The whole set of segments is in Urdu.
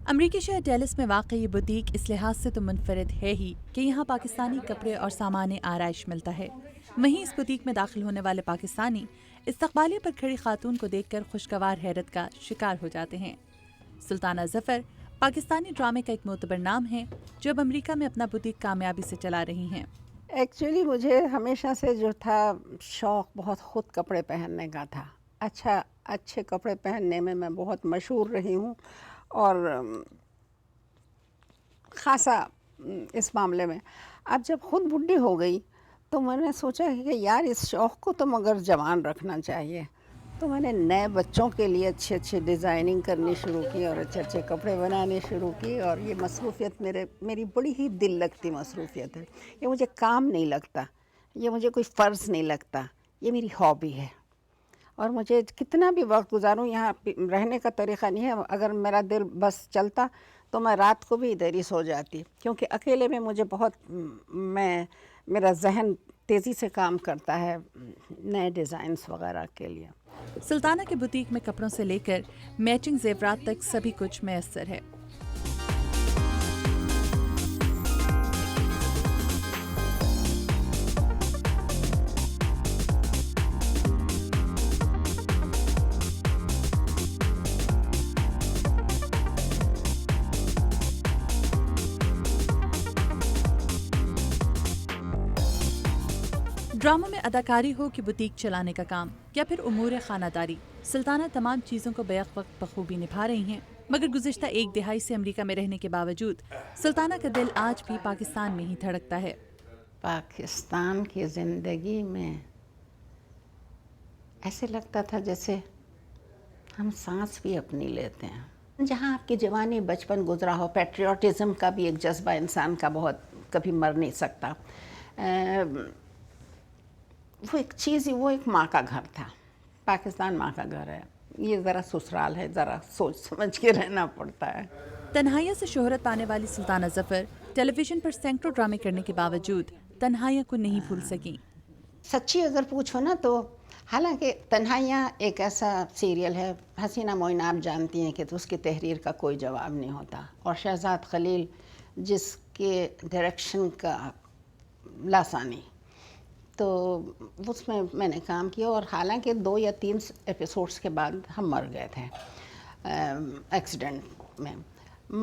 امریکی شہر ڈیلس میں واقع یہ بوتیک اس لحاظ سے تو منفرد ہے ہی کہ یہاں پاکستانی کپڑے اور سامان آرائش ملتا ہے۔ وہیں اس بوتیک میں داخل ہونے والے پاکستانی استقبالیہ پر کھڑی خاتون کو دیکھ کر خوشگوار حیرت کا شکار ہو جاتے ہیں۔ سلطانہ ظفر پاکستانی ڈرامے کا ایک معتبر نام ہے جو اب امریکہ میں اپنا بوتیک کامیابی سے چلا رہی ہیں۔ ایکچولی مجھے ہمیشہ سے جو تھا شوق بہت خود کپڑے پہننے کا تھا۔ اچھے کپڑے پہننے میں بہت مشہور رہی ہوں اور خاصا اس معاملے میں۔ اب جب خود بڈھی ہو گئی تو میں نے سوچا کہ یار اس شوق کو تو مگر جوان رکھنا چاہیے، تو میں نے نئے بچوں کے لیے اچھے ڈیزائننگ کرنی شروع کی اور اچھے کپڑے بنانے شروع کی، اور یہ مصروفیت میری بڑی ہی دل لگتی مصروفیت ہے۔ یہ مجھے کام نہیں لگتا، یہ مجھے کوئی فرض نہیں لگتا، یہ میری ہابی ہے۔ اور مجھے کتنا بھی وقت گزاروں، یہاں رہنے کا طریقہ نہیں ہے، اگر میرا دل بس چلتا تو میں رات کو بھی ادھر ہی سو جاتی، کیونکہ اکیلے میں مجھے میرا ذہن تیزی سے کام کرتا ہے نئے ڈیزائنز وغیرہ کے لیے۔ سلطانہ کے بوتیک میں کپڑوں سے لے کر میچنگ زیورات تک سبھی کچھ میسر ہے۔ ڈراموں میں اداکاری ہو کہ بوتیک چلانے کا کام یا پھر امور خانہ داری، سلطانہ تمام چیزوں کو بیک وقت بخوبی نبھا رہی ہیں۔ مگر گزشتہ ایک دہائی سے امریکہ میں رہنے کے باوجود سلطانہ کا دل آج بھی پاکستان میں ہی دھڑکتا ہے۔ پاکستان کی زندگی میں ایسے لگتا تھا جیسے ہم سانس بھی اپنی لیتے ہیں۔ جہاں آپ کی جوانی بچپن گزرا ہو، پیٹریوٹزم کا بھی ایک جذبہ انسان کا بہت کبھی مر نہیں سکتا۔ وہ ایک چیز، وہ ایک ماں کا گھر تھا۔ پاکستان ماں کا گھر ہے، یہ ذرا سسرال ہے، ذرا سوچ سمجھ کے رہنا پڑتا ہے۔ تنہائیوں سے شہرت پانے والی سلطانہ ظفر ٹیلی ویژن پر سینکڑوں ڈرامے کرنے کے باوجود تنہائیوں کو نہیں بھول سکیں۔ سچی اگر پوچھو نا تو حالانکہ تنہائیاں ایک ایسا سیریل ہے، حسینہ معین آپ جانتی ہیں کہ تو اس کی تحریر کا کوئی جواب نہیں ہوتا، اور شہزاد خلیل جس کے ڈائریکشن کا لاسانی، تو اس میں نے کام کیا، اور حالانکہ 2 یا 3 ایپیسوڈز کے بعد ہم مر گئے تھے ایکسیڈنٹ میں،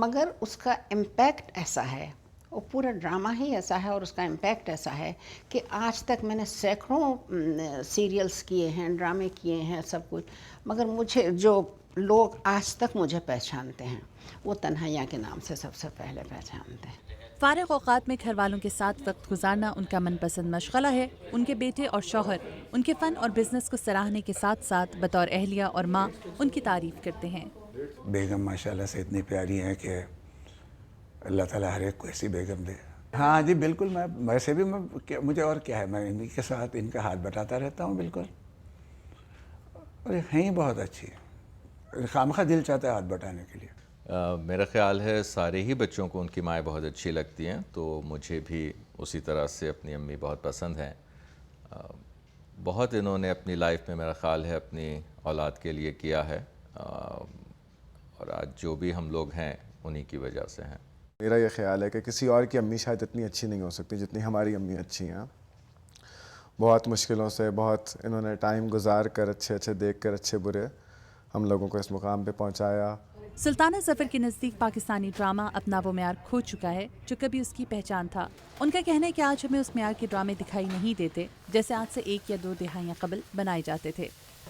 مگر اس کا امپیکٹ ایسا ہے، وہ پورا ڈرامہ ہی ایسا ہے اور اس کا امپیکٹ ایسا ہے کہ آج تک میں نے سینکڑوں سیریلز کیے ہیں، ڈرامے کیے ہیں، سب کچھ، مگر مجھے جو لوگ آج تک مجھے پہچانتے ہیں وہ تنہائیاں کے نام سے سب سے پہلے پہچانتے ہیں۔ فارغ اوقات میں گھر والوں کے ساتھ وقت گزارنا ان کا من پسند مشغلہ ہے۔ ان کے بیٹے اور شوہر ان کے فن اور بزنس کو سراہنے کے ساتھ ساتھ بطور اہلیہ اور ماں ان کی تعریف کرتے ہیں۔ بیگم ماشاءاللہ سے اتنی پیاری ہیں کہ اللہ تعالیٰ ہر ایک کو ایسی بیگم دے۔ ہاں جی بالکل، میں ویسے بھی مجھے اور کیا ہے، میں انہی کے ساتھ ان کا ہاتھ بٹاتا رہتا ہوں بالکل، اور ہیں ہی بہت اچھی ہے، خامخواہ دل چاہتا ہے ہاتھ بٹانے کے لیے۔ میرا خیال ہے سارے ہی بچوں کو ان کی مائیں بہت اچھی لگتی ہیں، تو مجھے بھی اسی طرح سے اپنی امی بہت پسند ہیں۔ بہت انہوں نے اپنی لائف میں میرا خیال ہے اپنی اولاد کے لیے کیا ہے، اور آج جو بھی ہم لوگ ہیں انہی کی وجہ سے ہیں۔ میرا یہ خیال ہے کہ کسی اور کی امی شاید اتنی اچھی نہیں ہو سکتی جتنی ہماری امی اچھی ہیں۔ بہت مشکلوں سے، بہت انہوں نے ٹائم گزار کر، اچھے دیکھ کر، اچھے برے ہم لوگوں کو اس مقام پہ پہنچایا۔ سلطانہ ظفر کے نزدیک پاکستانی ڈرامہ اپنا وہ معیار کھو چکا ہے جو کبھی اس کی پہچان تھا۔ ان کا کہنا ہے کہ آج ہمیں اس معیار کے ڈرامے دکھائی نہیں دیتے جیسے آج سے 1 یا 2 دہائیاں قبل بنائے جاتے تھے۔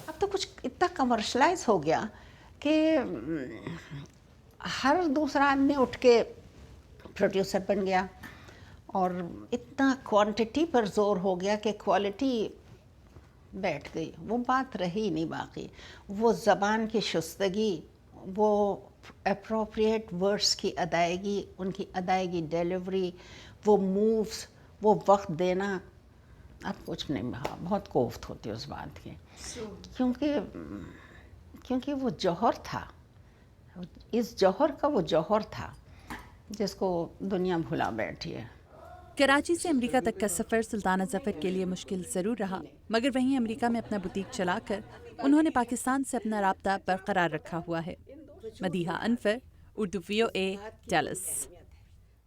اب تو کچھ اتنا کمرشلائز ہو گیا کہ ہر دوسرا آدمی اٹھ کے پروڈیوسر بن گیا، اور اتنا کوانٹٹی پر زور ہو گیا کہ کوالٹی بیٹھ گئی، وہ بات رہی نہیں باقی، وہ زبان کی شستگی، وہ اپروپریٹ ورڈز کی ادائیگی، ان کی ادائیگی، ڈیلیوری، وہ مووز، وہ وقت دینا، اب کچھ نہیں رہا۔ بہت کوفت ہوتی ہے اس بات کی، کیونکہ وہ جوہر تھا، اس جوہر کا وہ جوہر تھا جس کو دنیا بھلا بیٹھی ہے۔ کراچی سے امریکہ تک کا سفر سلطانہ ظفر کے لیے مشکل ضرور رہا، مگر وہیں امریکہ میں اپنا بوتیک چلا کر انہوں نے پاکستان سے اپنا رابطہ برقرار رکھا ہوا ہے۔ Madiha infer, Urdu VOA deals.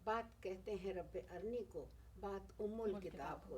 بات کہتے ہیں رب ارنی کو، بات ام الکتاب ہوتی